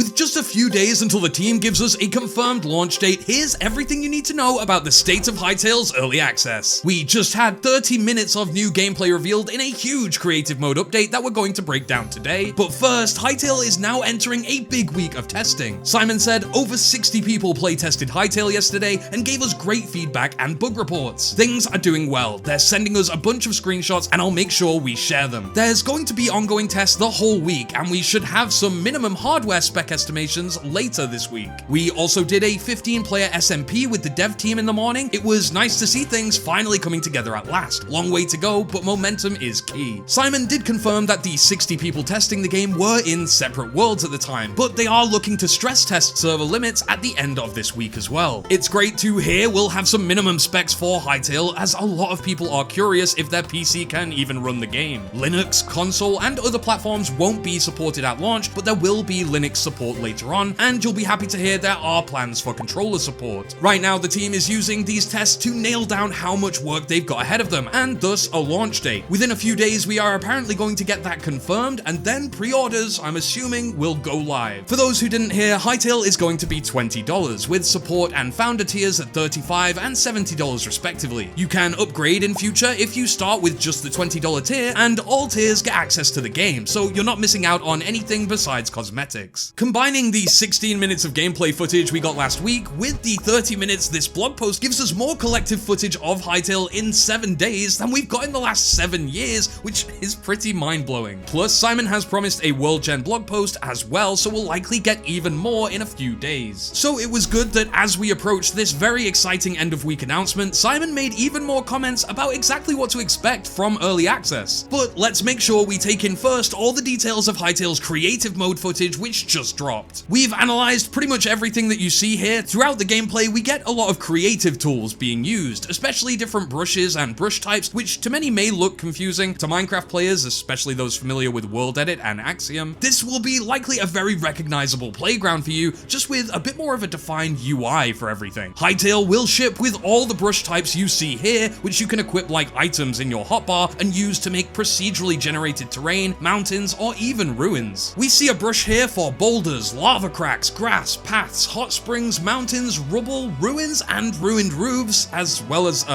With just a few days until the team gives us a confirmed launch date, here's everything you need to know about the state of Hytale's early access. We just had 30 minutes of new gameplay revealed in a huge creative mode update that we're going to break down today. But first, Hytale is now entering a big week of testing. Simon said over 60 people playtested Hytale yesterday and gave us great feedback and bug reports. Things are doing well. They're sending us a bunch of screenshots and I'll make sure we share them. There's going to be ongoing tests the whole week and we should have some minimum hardware spec estimations later this week. We also did a 15-player SMP with the dev team in the morning. It was nice to see things finally coming together at last. Long way to go, but momentum is key. Simon did confirm that the 60 people testing the game were in separate worlds at the time, but they are looking to stress test server limits at the end of this week as well. It's great to hear we'll have some minimum specs for Hytale, as a lot of people are curious if their PC can even run the game. Linux, console, and other platforms won't be supported at launch, but there will be Linux support later on, and you'll be happy to hear there are plans for controller support. Right now, the team is using these tests to nail down how much work they've got ahead of them, and thus a launch date. Within a few days, we are apparently going to get that confirmed, and then pre-orders, I'm assuming, will go live. For those who didn't hear, Hytale is going to be $20, with support and founder tiers at $35 and $70 respectively. You can upgrade in future if you start with just the $20 tier, and all tiers get access to the game, so you're not missing out on anything besides cosmetics. Combining the 16 minutes of gameplay footage we got last week with the 30 minutes this blog post gives us more collective footage of Hytale in 7 days than we've got in the last 7 years, which is pretty mind-blowing. Plus, Simon has promised a World Gen blog post as well, so we'll likely get even more in a few days. So it was good that as we approach this very exciting end of week announcement, Simon made even more comments about exactly what to expect from early access. But let's make sure we take in first all the details of Hytale's creative mode footage which just dropped. We've analyzed pretty much everything that you see here. Throughout the gameplay, we get a lot of creative tools being used, especially different brushes and brush types, which to many may look confusing. To Minecraft players, especially those familiar with World Edit and Axiom, this will be likely a very recognizable playground for you, just with a bit more of a defined UI for everything. Hytale will ship with all the brush types you see here, which you can equip like items in your hotbar and use to make procedurally generated terrain, mountains, or even ruins. We see a brush here for boulders, lava cracks, grass, paths, hot springs, mountains, rubble, ruins, and ruined roofs, as well as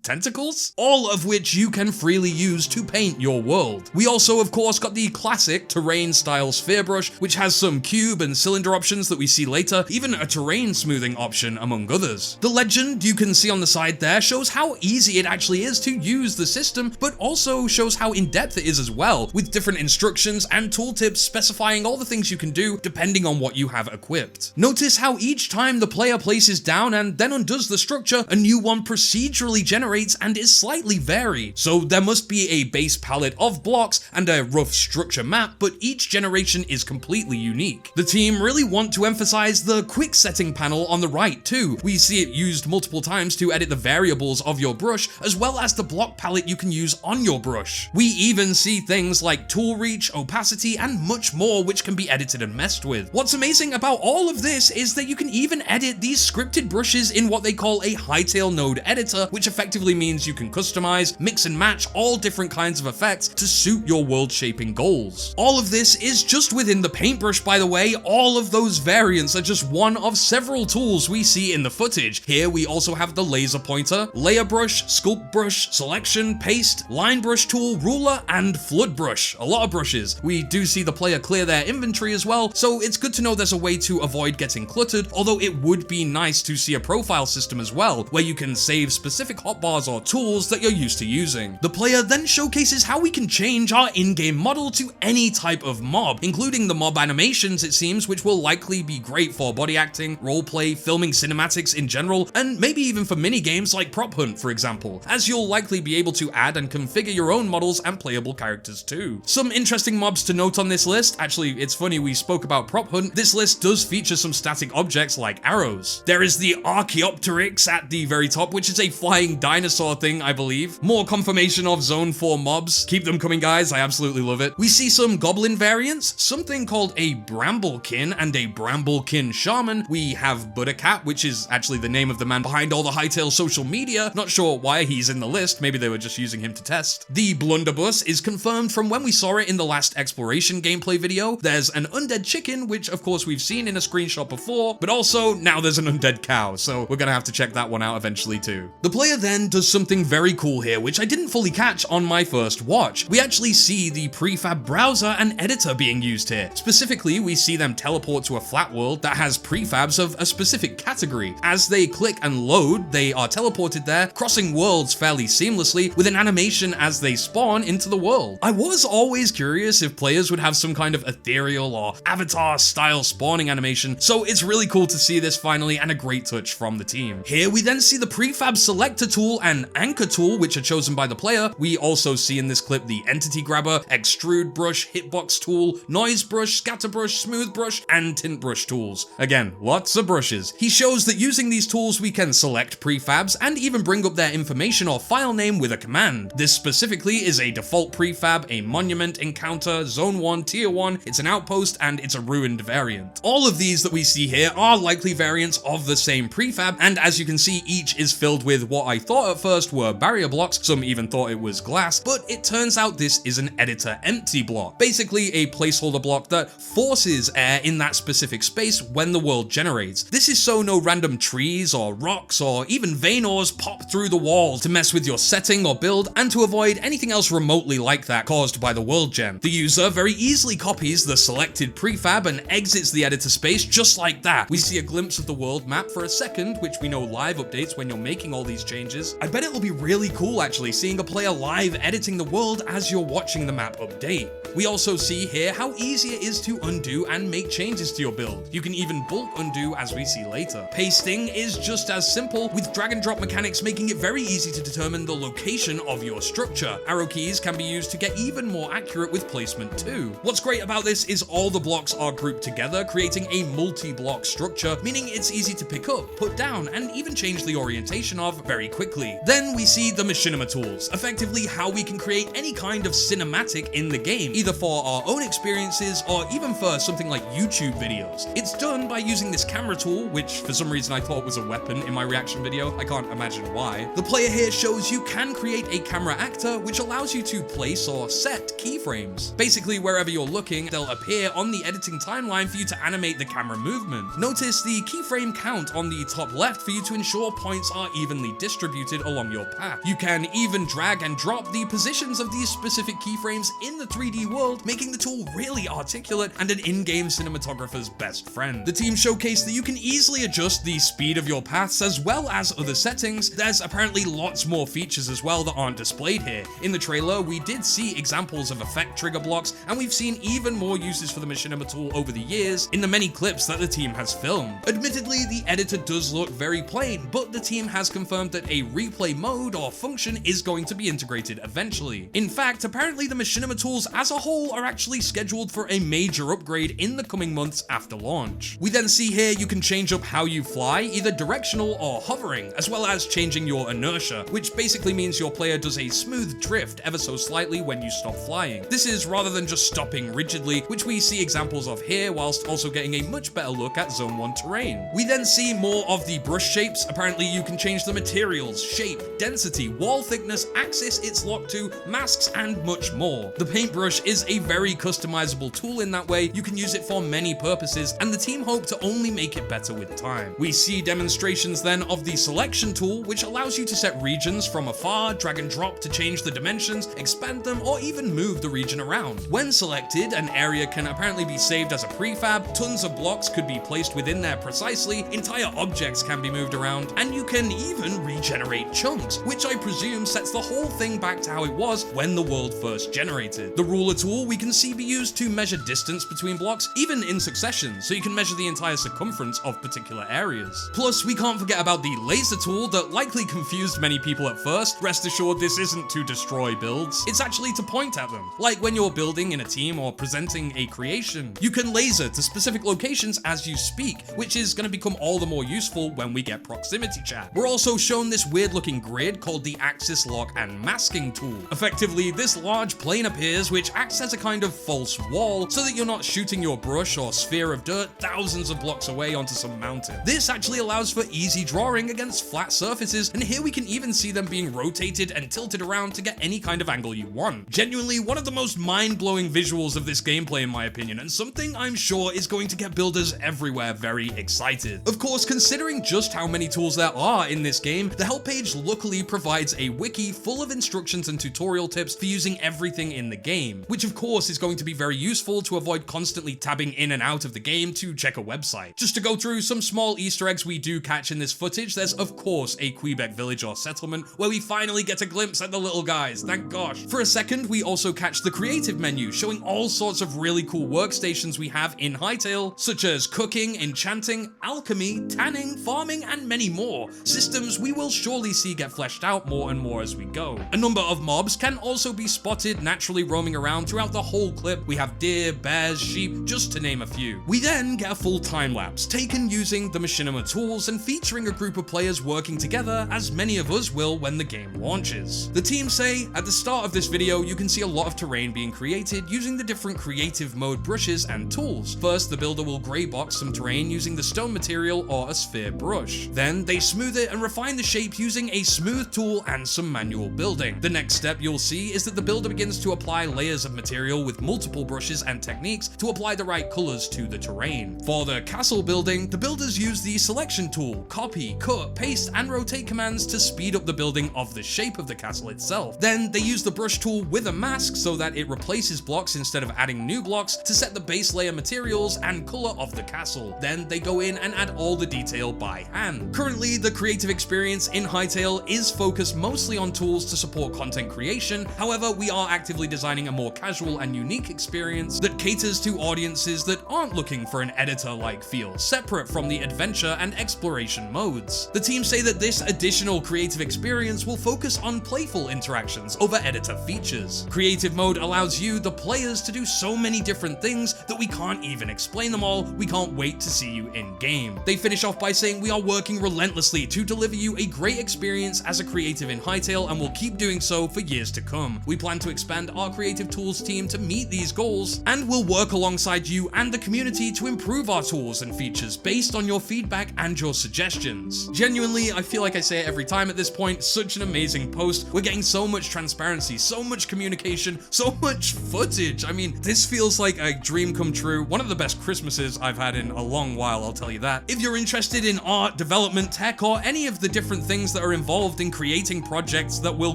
tentacles, all of which you can freely use to paint your world. We also, of course, got the classic terrain style sphere brush, which has some cube and cylinder options that we see later, even a terrain smoothing option among others. The legend you can see on the side there shows how easy it actually is to use the system, but also shows how in-depth it is as well, with different instructions and tooltips specifying all the things you can do depending on what you have equipped. Notice how each time the player places down and then undoes the structure, a new one procedurally generates and is slightly varied. So there must be a base palette of blocks and a rough structure map, but each generation is completely unique. The team really want to emphasize the quick setting panel on the right too. We see it used multiple times to edit the variables of your brush, as well as the block palette you can use on your brush. We even see things like tool reach, opacity, and much more which can be edited and messed with. What's amazing about all of this is that you can even edit these scripted brushes in what they call a Hytale node editor, which effectively means you can customize, mix and match all different kinds of effects to suit your world shaping goals. All of this is just within the paintbrush, by the way. All of those variants are just one of several tools we see in the footage. Here we also have the laser pointer, layer brush, sculpt brush, selection, paste, line brush tool, ruler, and flood brush. A lot of brushes. We do see the player clear their inventory as well, so it's good to know there's a way to avoid getting cluttered, although it would be nice to see a profile system as well, where you can save specific hotbars or tools that you're used to using. The player then showcases how we can change our in-game model to any type of mob, including the mob animations, it seems, which will likely be great for body acting, roleplay, filming cinematics in general, and maybe even for mini-games like Prop Hunt, for example, as you'll likely be able to add and configure your own models and playable characters too. Some interesting mobs to note on this list. Actually, it's funny we spoke about Prop Hunt. This list does feature some static objects like arrows. There is the Archaeopteryx at the very top, which is a flying dinosaur dinosaur thing, I believe. More confirmation of Zone 4 mobs. Keep them coming, guys. I absolutely love it. We see some goblin variants, something called a Bramblekin and a Bramblekin Shaman. We have Buttercat, which is actually the name of the man behind all the Hytale social media. Not sure why he's in the list. Maybe they were just using him to test. The Blunderbuss is confirmed from when we saw it in the last exploration gameplay video. There's an undead chicken, which of course we've seen in a screenshot before, but also now there's an undead cow, so we're gonna have to check that one out eventually too. The player then does something very cool here, which I didn't fully catch on my first watch. We actually see the Prefab browser and editor being used here. Specifically, we see them teleport to a flat world that has prefabs of a specific category. As they click and load, they are teleported there, crossing worlds fairly seamlessly with an animation as they spawn into the world. I was always curious if players would have some kind of ethereal or avatar style spawning animation, so it's really cool to see this finally and a great touch from the team. Here we then see the Prefab selector tool and anchor tool, which are chosen by the player. We also see in this clip the entity grabber, extrude brush, hitbox tool, noise brush, scatter brush, smooth brush, and tint brush tools. Again, lots of brushes. He shows that using these tools we can select prefabs and even bring up their information or file name with a command. This specifically is a default prefab, a monument, encounter, zone 1, tier 1, it's an outpost, and it's a ruined variant. All of these that we see here are likely variants of the same prefab, and as you can see, each is filled with what I thought at first were barrier blocks, some even thought it was glass, but it turns out this is an editor empty block. Basically a placeholder block that forces air in that specific space when the world generates. This is so no random trees or rocks or even vein ores pop through the walls to mess with your setting or build, and to avoid anything else remotely like that caused by the world gen. The user very easily copies the selected prefab and exits the editor space just like that. We see a glimpse of the world map for a second, which we know live updates when you're making all these changes. I bet it'll be really cool actually seeing a player live editing the world as you're watching the map update. We also see here how easy it is to undo and make changes to your build. You can even bulk undo as we see later. Pasting is just as simple, with drag and drop mechanics making it very easy to determine the location of your structure. Arrow keys can be used to get even more accurate with placement too. What's great about this is all the blocks are grouped together, creating a multi-block structure, meaning it's easy to pick up, put down, and even change the orientation of very quickly. Then we see the Machinima tools, effectively how we can create any kind of cinematic in the game, either for our own experiences or even for something like YouTube videos. It's done by using this camera tool, which for some reason I thought was a weapon in my reaction video. I can't imagine why. The player here shows you can create a camera actor, which allows you to place or set keyframes. Basically, wherever you're looking, they'll appear on the editing timeline for you to animate the camera movement. Notice the keyframe count on the top left for you to ensure points are evenly distributed along your path. You can even drag and drop the positions of these specific keyframes in the 3D world, making the tool really articulate and an in-game cinematographer's best friend. The team showcased that you can easily adjust the speed of your paths as well as other settings. There's apparently lots more features as well that aren't displayed here. In the trailer, we did see examples of effect trigger blocks, and we've seen even more uses for the Machinima tool over the years in the many clips that the team has filmed. Admittedly, the editor does look very plain, but the team has confirmed that a replay mode or function is going to be integrated eventually. In fact, apparently the Machinima tools as a whole are actually scheduled for a major upgrade in the coming months after launch. We then see here you can change up how you fly, either directional or hovering, as well as changing your inertia, which basically means your player does a smooth drift ever so slightly when you stop flying. This is rather than just stopping rigidly, which we see examples of here, whilst also getting a much better look at Zone 1 terrain. We then see more of the brush shapes. Apparently you can change the materials, shape, density, wall thickness, axis it's locked to, masks, and much more. The paintbrush is a very customizable tool in that way. You can use it for many purposes, and the team hope to only make it better with time. We see demonstrations then of the selection tool, which allows you to set regions from afar, drag and drop to change the dimensions, expand them, or even move the region around. When selected, an area can apparently be saved as a prefab, tons of blocks could be placed within there precisely, entire objects can be moved around, and you can even regenerate chunks, which I presume sets the whole thing back to how it was when the world first generated. The ruler tool we can see be used to measure distance between blocks, even in succession, so you can measure the entire circumference of particular areas. Plus, we can't forget about the laser tool that likely confused many people at first. Rest assured, this isn't to destroy builds, it's actually to point at them. Like when you're building in a team or presenting a creation, you can laser to specific locations as you speak, which is going to become all the more useful when we get proximity chat. We're also shown this weird looking grid called the axis lock and masking tool. Effectively, this large plane appears which acts as a kind of false wall so that you're not shooting your brush or sphere of dirt thousands of blocks away onto some mountain. This actually allows for easy drawing against flat surfaces, and here we can even see them being rotated and tilted around to get any kind of angle you want. Genuinely one of the most mind-blowing visuals of this gameplay in my opinion, and something I'm sure is going to get builders everywhere very excited. Of course, considering just how many tools there are in this game, the help page luckily provides a wiki full of instructions and tutorial tips for using everything in the game, which of course is going to be very useful to avoid constantly tabbing in and out of the game to check a website. Just to go through some small Easter eggs we do catch in this footage, there's of course a Kweebec village or settlement where we finally get a glimpse at the little guys, thank gosh. For a second, we also catch the creative menu, showing all sorts of really cool workstations we have in Hytale, such as cooking, enchanting, alchemy, tanning, farming, and many more. Systems we will surely see get fleshed out more and more as we go. A number of mobs can also be spotted naturally roaming around throughout the whole clip. We have deer, bears, sheep, just to name a few. We then get a full time lapse, taken using the Machinima tools and featuring a group of players working together, as many of us will when the game launches. The team say, at the start of this video, you can see a lot of terrain being created using the different creative mode brushes and tools. First, the builder will grey box some terrain using the stone material or a sphere brush. Then, they smooth it and refine the shape using a smooth tool and some manual building. The next step you'll see is that the builder begins to apply layers of material with multiple brushes and techniques to apply the right colors to the terrain. For the castle building, the builders use the selection tool, copy, cut, paste, and rotate commands to speed up the building of the shape of the castle itself. Then they use the brush tool with a mask so that it replaces blocks instead of adding new blocks to set the base layer materials and color of the castle. Then they go in and add all the detail by hand. Currently, the creative experience in Hytale is focused mostly on tools to support content creation. However, we are actively designing a more casual and unique experience that caters to audiences that aren't looking for an editor-like feel, separate from the adventure and exploration modes. The team say that this additional creative experience will focus on playful interactions over editor features. Creative mode allows you, the players, to do so many different things that we can't even explain them all. We can't wait to see you in game. They finish off by saying, we are working relentlessly to deliver you a great experience as a creative in Hytale, and will keep doing so for years to come. We plan to expand our creative tools team to meet these goals, and we'll work alongside you and the community to improve our tools and features based on your feedback and your suggestions. Genuinely, I feel like I say it every time at this point, such an amazing post. We're getting so much transparency, so much communication, so much footage. I mean, this feels like a dream come true. One of the best Christmases I've had in a long while, I'll tell you that. If you're interested in art, development, tech, or any of the different things that are involved in creating projects that will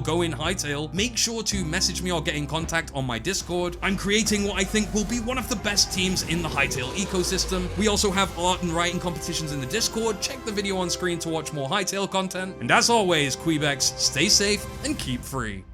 go in Hytale, make sure to message me or get in contact on my Discord. I'm creating what I think will be one of the best teams in the Hytale ecosystem. We also have art and writing competitions in the Discord. Check the video on screen to watch more Hytale content. And as always, Kweebecs, stay safe and keep free.